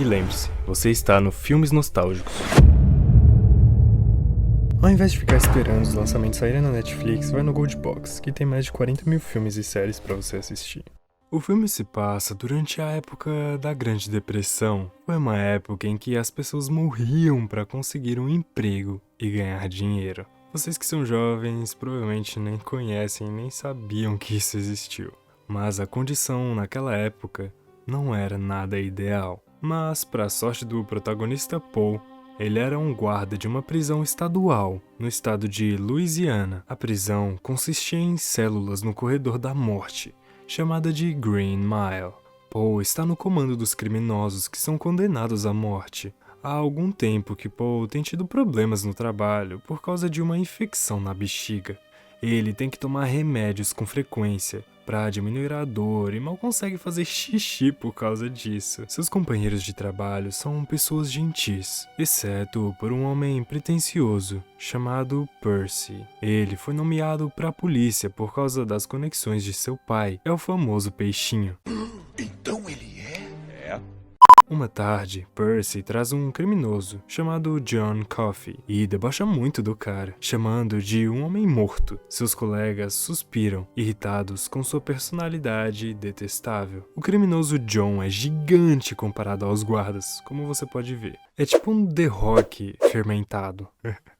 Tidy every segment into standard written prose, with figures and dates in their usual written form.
E lembre-se, você está no Filmes Nostálgicos. Ao invés de ficar esperando os lançamentos saírem na Netflix, vai no Gold Box, que tem mais de 40 mil filmes e séries pra você assistir. O filme se passa durante a época da Grande Depressão. Foi uma época em que as pessoas morriam para conseguir um emprego e ganhar dinheiro. Vocês que são jovens provavelmente nem conhecem nem sabiam que isso existiu. Mas a condição naquela época não era nada ideal. Mas, para a sorte do protagonista Paul, ele era um guarda de uma prisão estadual no estado de Louisiana. A prisão consistia em células no corredor da morte, chamada de Green Mile. Paul está no comando dos criminosos que são condenados à morte. Há algum tempo que Paul tem tido problemas no trabalho por causa de uma infecção na bexiga. Ele tem que tomar remédios com frequência para diminuir a dor e mal consegue fazer xixi por causa disso. Seus companheiros de trabalho são pessoas gentis, exceto por um homem pretensioso chamado Percy. Ele foi nomeado para a polícia por causa das conexões de seu pai. É o famoso peixinho. Então ele é? Uma tarde, Percy traz um criminoso chamado John Coffey e debocha muito do cara, chamando de um homem morto. Seus colegas suspiram, irritados com sua personalidade detestável. O criminoso John é gigante comparado aos guardas, como você pode ver. É tipo um The Rock fermentado.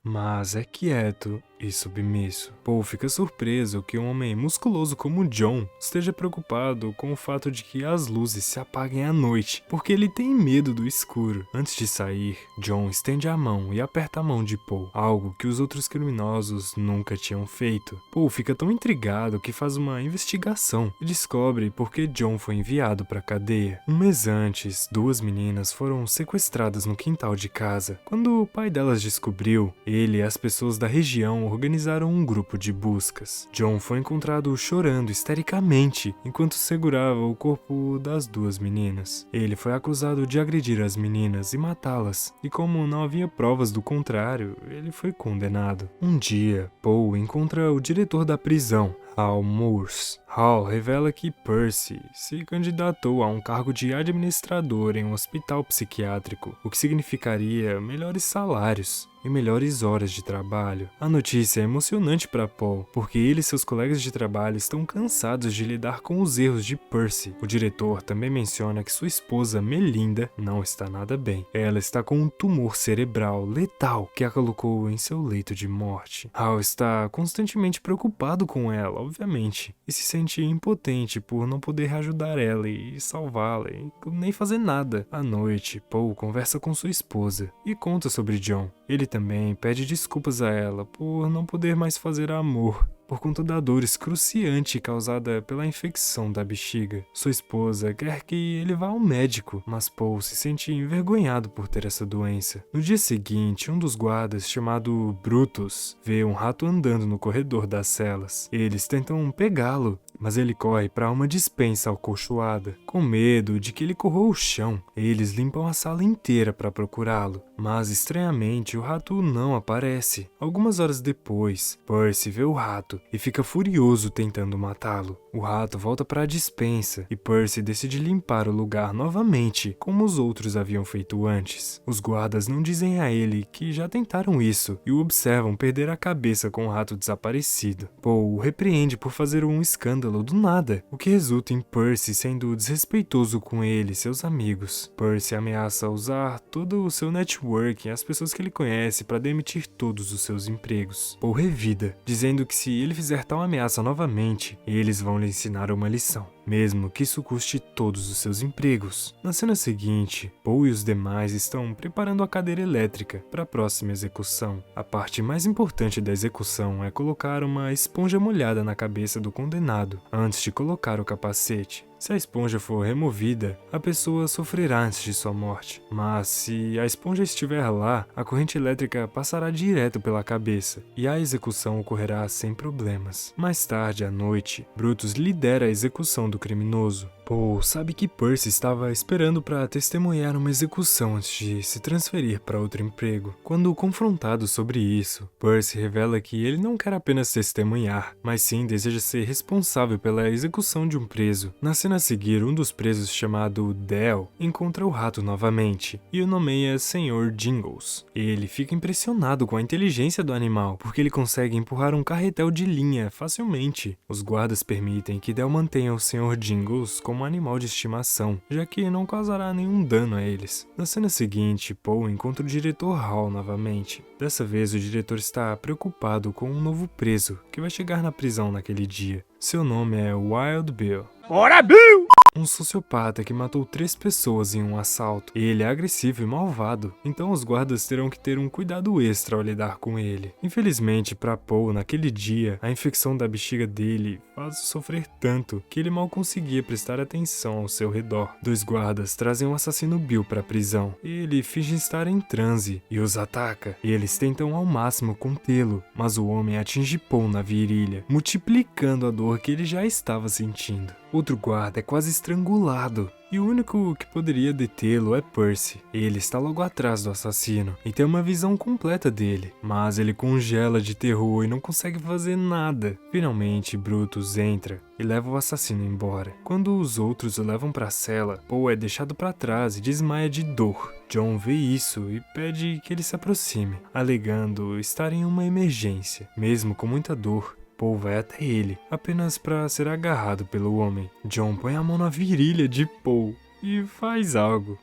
Mas é quieto e submisso. Paul fica surpreso que um homem musculoso como John esteja preocupado com o fato de que as luzes se apaguem à noite, porque ele tem medo do escuro. Antes de sair, John estende a mão e aperta a mão de Paul, algo que os outros criminosos nunca tinham feito. Paul fica tão intrigado que faz uma investigação e descobre por que John foi enviado para a cadeia. Um mês antes, duas meninas foram sequestradas no quintal de casa. Quando o pai delas descobriu, ele e as pessoas da região organizaram um grupo de buscas. John foi encontrado chorando histericamente enquanto segurava o corpo das duas meninas. Ele foi acusado de agredir as meninas e matá-las, e como não havia provas do contrário, ele foi condenado. Um dia, Paul encontra o diretor da prisão, Hal Morse. Hal revela que Percy se candidatou a um cargo de administrador em um hospital psiquiátrico, o que significaria melhores salários e melhores horas de trabalho. A notícia é emocionante para Paul, porque ele e seus colegas de trabalho estão cansados de lidar com os erros de Percy. O diretor também menciona que sua esposa Melinda não está nada bem. Ela está com um tumor cerebral letal que a colocou em seu leito de morte. Hal está constantemente preocupado com ela, obviamente, e se sente impotente por não poder ajudar ela e salvá-la, e nem fazer nada. À noite, Paul conversa com sua esposa e conta sobre John. Ele também pede desculpas a ela por não poder mais fazer amor, por conta da dor excruciante causada pela infecção da bexiga. Sua esposa quer que ele vá ao médico, mas Paul se sente envergonhado por ter essa doença. No dia seguinte, um dos guardas, chamado Brutus, vê um rato andando no corredor das celas. Eles tentam pegá-lo, mas ele corre para uma despensa acolchoada. Com medo de que ele corra o chão, eles limpam a sala inteira para procurá-lo, mas estranhamente o rato não aparece. Algumas horas depois, Percy vê o rato e fica furioso tentando matá-lo. O rato volta para a despensa e Percy decide limpar o lugar novamente, como os outros haviam feito antes. Os guardas não dizem a ele que já tentaram isso e o observam perder a cabeça com o rato desaparecido. Paul o repreende por fazer um escândalo do nada, o que resulta em Percy sendo desrespeitoso com ele e seus amigos. Percy ameaça usar todo o seu network e as pessoas que ele conhece para demitir todos os seus empregos. Paul revida, dizendo que se ele fizer tal ameaça novamente, eles vão lhe ensinar uma lição, mesmo que isso custe todos os seus empregos. Na cena seguinte, Paul e os demais estão preparando a cadeira elétrica para a próxima execução. A parte mais importante da execução é colocar uma esponja molhada na cabeça do condenado, antes de colocar o capacete. Se a esponja for removida, a pessoa sofrerá antes de sua morte. Mas se a esponja estiver lá, a corrente elétrica passará direto pela cabeça e a execução ocorrerá sem problemas. Mais tarde à noite, Brutus lidera a execução do criminoso. Paul sabe que Percy estava esperando para testemunhar uma execução antes de se transferir para outro emprego. Quando confrontado sobre isso, Percy revela que ele não quer apenas testemunhar, mas sim deseja ser responsável pela execução de um preso. Na cena a seguir, um dos presos, chamado Dell, encontra o rato novamente e o nomeia Sr. Jingles. Ele fica impressionado com a inteligência do animal, porque ele consegue empurrar um carretel de linha facilmente. Os guardas permitem que Dell mantenha o Sr. Jingles como animal de estimação, já que não causará nenhum dano a eles. Na cena seguinte, Paul encontra o diretor Hall novamente. Dessa vez, o diretor está preocupado com um novo preso que vai chegar na prisão naquele dia. Seu nome é Wild Bill. Bora, Bill! Um sociopata que matou 3 pessoas em um assalto. Ele é agressivo e malvado, então os guardas terão que ter um cuidado extra ao lidar com ele. Infelizmente, para Paul, naquele dia, a infecção da bexiga dele faz sofrer tanto que ele mal conseguia prestar atenção ao seu redor. 2 guardas trazem o assassino Bill para a prisão. Ele finge estar em transe e os ataca. Eles tentam ao máximo contê-lo, mas o homem atinge Paul na virilha, multiplicando a dor que ele já estava sentindo. Outro guarda é quase estrangulado, e o único que poderia detê-lo é Percy. Ele está logo atrás do assassino e tem uma visão completa dele, mas ele congela de terror e não consegue fazer nada. Finalmente, Brutus entra e leva o assassino embora. Quando os outros o levam para a cela, Paul é deixado para trás e desmaia de dor. John vê isso e pede que ele se aproxime, alegando estar em uma emergência. Mesmo com muita dor, Paul vai até ele, apenas para ser agarrado pelo homem. John põe a mão na virilha de Paul e faz algo.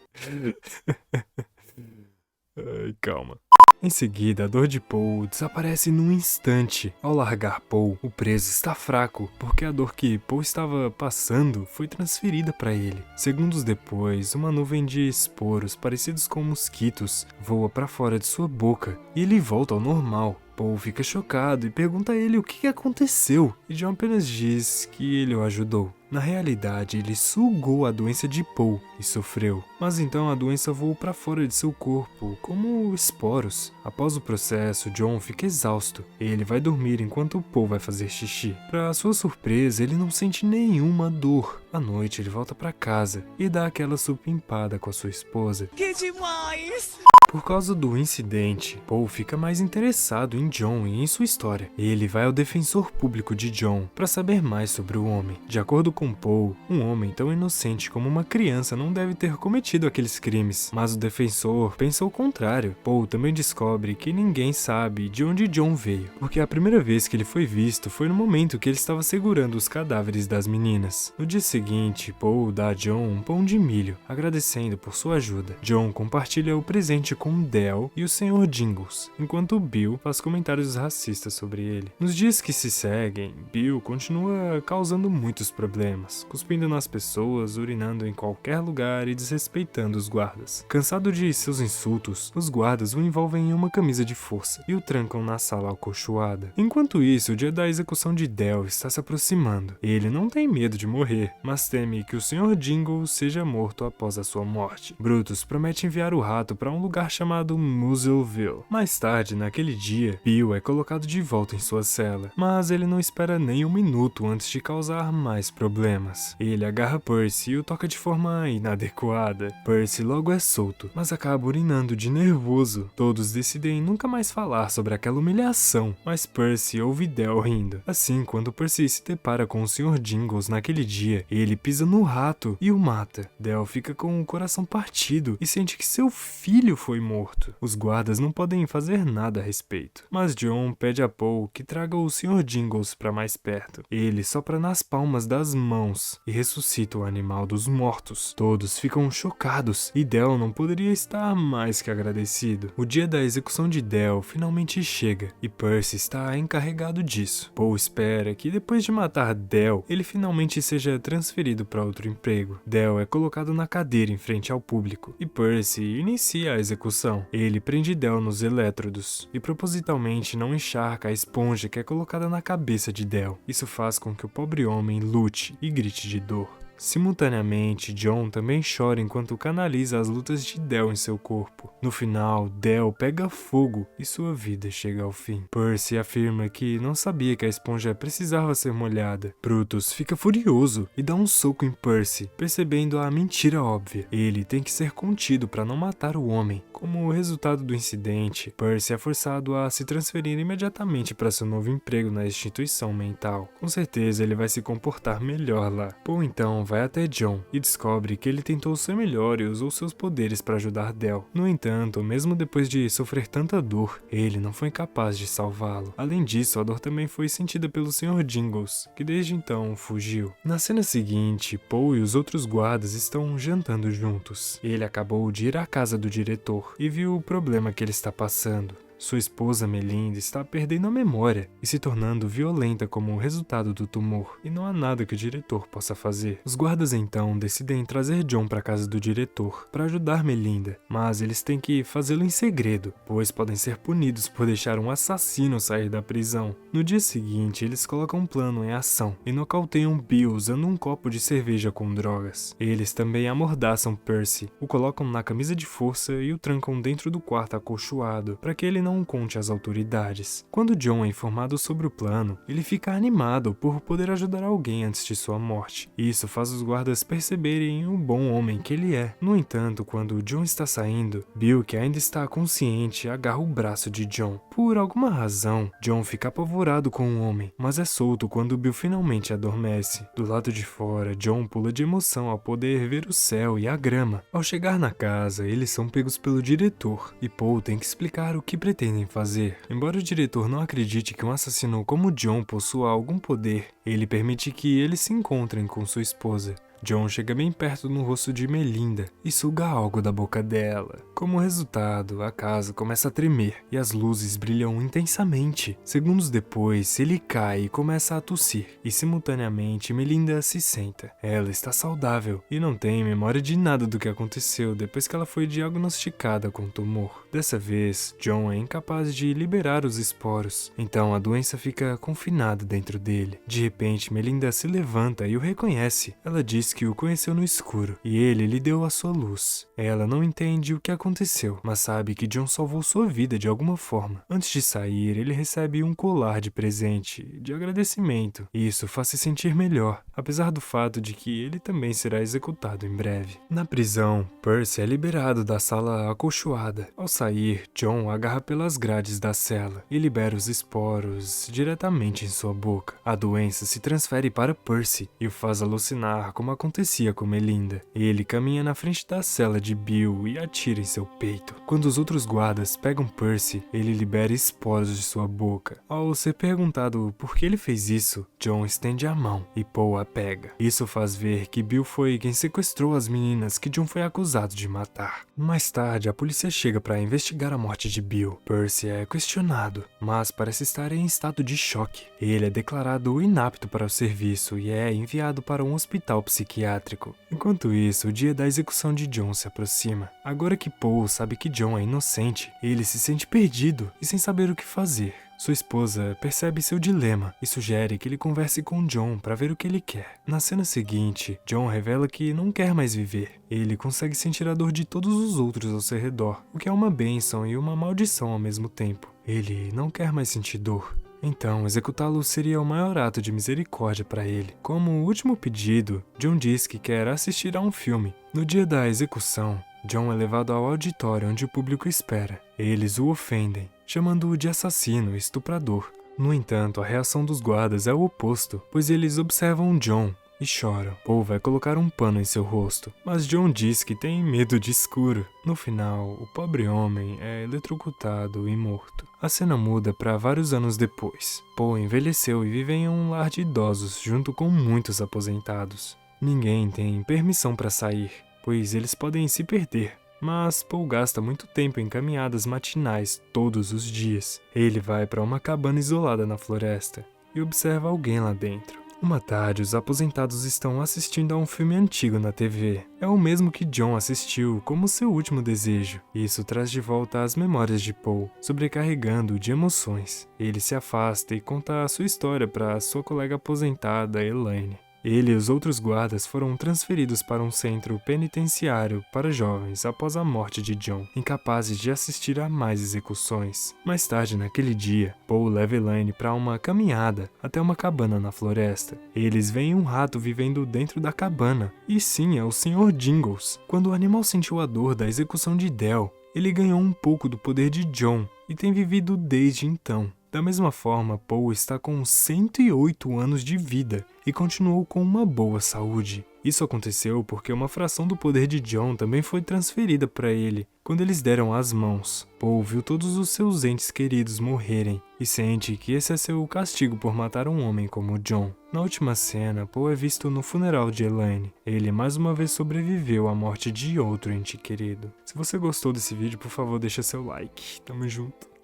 Ai, calma. Em seguida, a dor de Paul desaparece num instante. Ao largar Paul, o preso está fraco, porque a dor que Paul estava passando foi transferida para ele. Segundos depois, uma nuvem de esporos parecidos com mosquitos voa para fora de sua boca e ele volta ao normal. Paul fica chocado e pergunta a ele o que aconteceu, e John apenas diz que ele o ajudou. Na realidade, ele sugou a doença de Paul e sofreu, mas então a doença voou para fora de seu corpo, como esporos. Após o processo, John fica exausto e ele vai dormir enquanto Paul vai fazer xixi. Para sua surpresa, ele não sente nenhuma dor. À noite, ele volta para casa e dá aquela supimpada com a sua esposa. Que demais! Por causa do incidente, Paul fica mais interessado em John e em sua história. Ele vai ao defensor público de John para saber mais sobre o homem. De acordo com Paul, um homem tão inocente como uma criança não deve ter cometido aqueles crimes, mas o defensor pensa o contrário. Paul também descobre que ninguém sabe de onde John veio, porque a primeira vez que ele foi visto foi no momento que ele estava segurando os cadáveres das meninas. No dia seguinte, Paul dá a John um pão de milho, agradecendo por sua ajuda. John compartilha o presente com Dell e o Sr. Jingles, enquanto Bill faz comentários racistas sobre ele. Nos dias que se seguem, Bill continua causando muitos problemas, cuspindo nas pessoas, urinando em qualquer lugar e desrespeitando os guardas. Cansado de seus insultos, os guardas o envolvem em uma camisa de força e o trancam na sala acolchoada. Enquanto isso, o dia da execução de Dell está se aproximando. Ele não tem medo de morrer, mas teme que o Sr. Jingles seja morto após a sua morte. Brutus promete enviar o rato para um lugar chamado Muzzleville. Mais tarde, naquele dia, Bill é colocado de volta em sua cela, mas ele não espera nem um minuto antes de causar mais problemas. Ele agarra Percy e o toca de forma inadequada. Percy logo é solto, mas acaba urinando de nervoso. Todos decidem nunca mais falar sobre aquela humilhação, mas Percy ouve Dell rindo. Assim, quando Percy se depara com o Sr. Jingles naquele dia, ele pisa no rato e o mata. Dell fica com o coração partido e sente que seu filho foi morto. Os guardas não podem fazer nada a respeito, mas John pede a Paul que traga o Sr. Jingles para mais perto. Ele sopra nas palmas das mãos e ressuscita o animal dos mortos. Todos ficam chocados e Dell não poderia estar mais que agradecido. O dia da execução de Dell finalmente chega e Percy está encarregado disso. Paul espera que depois de matar Dell, ele finalmente seja transferido para outro emprego. Dell é colocado na cadeira em frente ao público e Percy inicia a execução. Ele prende Dell nos elétrodos e propositalmente não encharca a esponja que é colocada na cabeça de Dell. Isso faz com que o pobre homem lute e grite de dor. Simultaneamente, John também chora enquanto canaliza as lutas de Del em seu corpo. No final, Del pega fogo e sua vida chega ao fim. Percy afirma que não sabia que a esponja precisava ser molhada. Brutus fica furioso e dá um soco em Percy, percebendo a mentira óbvia. Ele tem que ser contido para não matar o homem. Como resultado do incidente, Percy é forçado a se transferir imediatamente para seu novo emprego na instituição mental. Com certeza ele vai se comportar melhor lá. Poe então vai até John e descobre que ele tentou ser melhor e usou seus poderes para ajudar Del. No entanto, mesmo depois de sofrer tanta dor, ele não foi capaz de salvá-lo. Além disso, a dor também foi sentida pelo Sr. Jingles, que desde então fugiu. Na cena seguinte, Poe e os outros guardas estão jantando juntos. Ele acabou de ir à casa do diretor e viu o problema que ele está passando. Sua esposa Melinda está perdendo a memória e se tornando violenta como resultado do tumor, e não há nada que o diretor possa fazer. Os guardas então decidem trazer John para a casa do diretor para ajudar Melinda, mas eles têm que fazê-lo em segredo, pois podem ser punidos por deixar um assassino sair da prisão. No dia seguinte, eles colocam um plano em ação e nocauteiam Bill usando um copo de cerveja com drogas. Eles também amordaçam Percy, o colocam na camisa de força e o trancam dentro do quarto acolchoado para que ele não conte às autoridades. Quando John é informado sobre o plano, ele fica animado por poder ajudar alguém antes de sua morte. Isso faz os guardas perceberem o bom homem que ele é. No entanto, quando John está saindo, Bill, que ainda está consciente, agarra o braço de John. Por alguma razão, John fica apavorado com o homem, mas é solto quando Bill finalmente adormece. Do lado de fora, John pula de emoção ao poder ver o céu e a grama. Ao chegar na casa, eles são pegos pelo diretor e Poe tem que explicar o que pretendem fazer. Embora o diretor não acredite que um assassino como John possua algum poder, ele permite que eles se encontrem com sua esposa. John chega bem perto no rosto de Melinda e suga algo da boca dela. Como resultado, a casa começa a tremer e as luzes brilham intensamente. Segundos depois, ele cai e começa a tossir, e simultaneamente Melinda se senta. Ela está saudável e não tem memória de nada do que aconteceu depois que ela foi diagnosticada com tumor. Dessa vez, John é incapaz de liberar os esporos, então a doença fica confinada dentro dele. De repente, Melinda se levanta e o reconhece. Ela diz que o conheceu no escuro e ele lhe deu a sua luz. Ela não entende o que aconteceu, mas sabe que John salvou sua vida de alguma forma. Antes de sair, ele recebe um colar de presente, de agradecimento, e isso faz se sentir melhor, apesar do fato de que ele também será executado em breve. Na prisão, Percy é liberado da sala acolchoada. Ao sair, John agarra pelas grades da cela e libera os esporos diretamente em sua boca. A doença se transfere para Percy e o faz alucinar como acontecia com Melinda. Ele caminha na frente da cela de Bill e atira em seu peito. Quando os outros guardas pegam Percy, ele libera esporos de sua boca. Ao ser perguntado por que ele fez isso, John estende a mão e Poe a pega. Isso faz ver que Bill foi quem sequestrou as meninas que John foi acusado de matar. Mais tarde, a polícia chega para investigar a morte de Bill. Percy é questionado, mas parece estar em estado de choque. Ele é declarado inapto para o serviço e é enviado para um hospital psiquiátrico. Enquanto isso, o dia da execução de John se aproxima. Agora que Poe sabe que John é inocente, ele se sente perdido e sem saber o que fazer. Sua esposa percebe seu dilema e sugere que ele converse com John para ver o que ele quer. Na cena seguinte, John revela que não quer mais viver. Ele consegue sentir a dor de todos os outros ao seu redor, o que é uma bênção e uma maldição ao mesmo tempo. Ele não quer mais sentir dor. Então, executá-lo seria o maior ato de misericórdia para ele. Como último pedido, John diz que quer assistir a um filme. No dia da execução, John é levado ao auditório onde o público espera. Eles o ofendem, chamando-o de assassino e estuprador. No entanto, a reação dos guardas é o oposto, pois eles observam John e choram. Poe vai colocar um pano em seu rosto, mas John diz que tem medo de escuro. No final, o pobre homem é eletrocutado e morto. A cena muda para vários anos depois. Poe envelheceu e vive em um lar de idosos junto com muitos aposentados. Ninguém tem permissão para sair, pois eles podem se perder. Mas Poe gasta muito tempo em caminhadas matinais todos os dias. Ele vai para uma cabana isolada na floresta e observa alguém lá dentro. Uma tarde, os aposentados estão assistindo a um filme antigo na TV. É o mesmo que John assistiu como seu último desejo. Isso traz de volta as memórias de Poe, sobrecarregando-o de emoções. Ele se afasta e conta a sua história para sua colega aposentada, Elaine. Ele e os outros guardas foram transferidos para um centro penitenciário para jovens após a morte de John, incapazes de assistir a mais execuções. Mais tarde naquele dia, Paul leva Elaine para uma caminhada até uma cabana na floresta. Eles veem um rato vivendo dentro da cabana, e sim, é o Sr. Jingles. Quando o animal sentiu a dor da execução de Del, ele ganhou um pouco do poder de John e tem vivido desde então. Da mesma forma, Paul está com 108 anos de vida e continuou com uma boa saúde. Isso aconteceu porque uma fração do poder de John também foi transferida para ele quando eles deram as mãos. Paul viu todos os seus entes queridos morrerem e sente que esse é seu castigo por matar um homem como John. Na última cena, Paul é visto no funeral de Elaine. Ele mais uma vez sobreviveu à morte de outro ente querido. Se você gostou desse vídeo, por favor, deixa seu like. Tamo junto.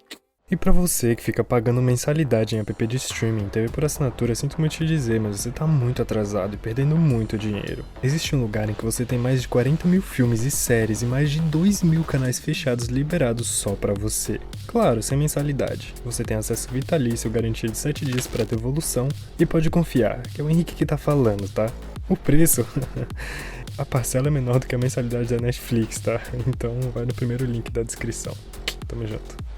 E pra você que fica pagando mensalidade em app de streaming, TV por assinatura, sinto muito te dizer, mas você tá muito atrasado e perdendo muito dinheiro. Existe um lugar em que você tem mais de 40 mil filmes e séries e mais de 2.000 canais fechados liberados só pra você. Claro, sem mensalidade. Você tem acesso vitalício garantido de 7 dias pra ter evolução e pode confiar, que é o Henrique que tá falando, tá? O preço... a parcela é menor do que a mensalidade da Netflix, tá? Então vai no primeiro link da descrição. Tamo junto.